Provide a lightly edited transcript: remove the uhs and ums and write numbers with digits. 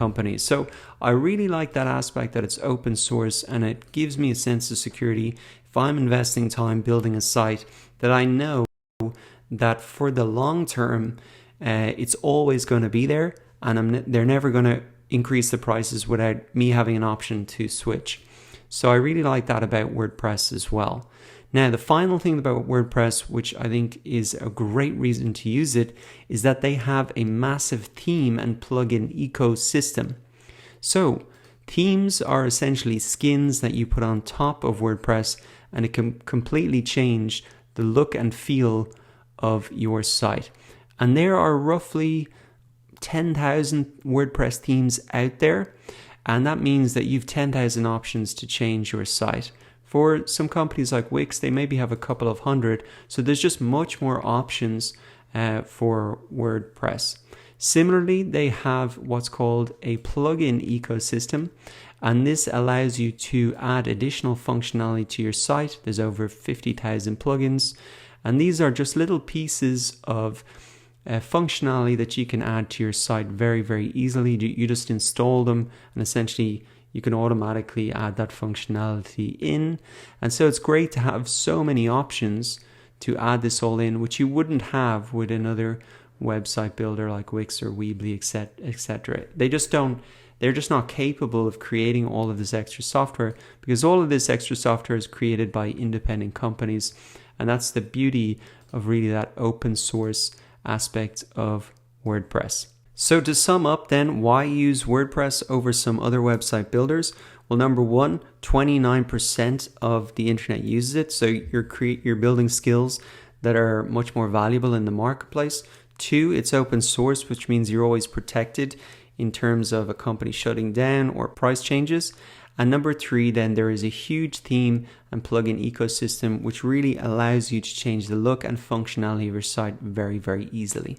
companies. So I really like that aspect that it's open source, and it gives me a sense of security if I'm investing time building a site that I know that for the long term it's always going to be there, and they're never going to increase the prices without me having an option to switch. So I really like that about WordPress as well. Now, the final thing about WordPress, which I think is a great reason to use it, is that they have a massive theme and plugin ecosystem. So themes are essentially skins that you put on top of WordPress, and it can completely change the look and feel of your site. And there are roughly 10,000 WordPress themes out there, and that means that you've 10,000 options to change your site. For some companies like Wix, they maybe have a couple of hundred, so there's just much more options for WordPress. Similarly, they have what's called a plugin ecosystem, and this allows you to add additional functionality to your site. There's over 50,000 plugins, and these are just little pieces of functionality that you can add to your site very, very easily. You just install them, and essentially you can automatically add that functionality in. And so it's great to have so many options to add this all in, which you wouldn't have with another website builder like Wix or Weebly, etc. They're just not capable of creating all of this extra software, because all of this extra software is created by independent companies. And that's the beauty of really that open source aspect of WordPress. So to sum up then, why use WordPress over some other website builders? Well, number one, 29% of the internet uses it. So you're building skills that are much more valuable in the marketplace. Two, it's open source, which means you're always protected in terms of a company shutting down or price changes. And number three, then there is a huge theme and plugin ecosystem, which really allows you to change the look and functionality of your site very, very easily.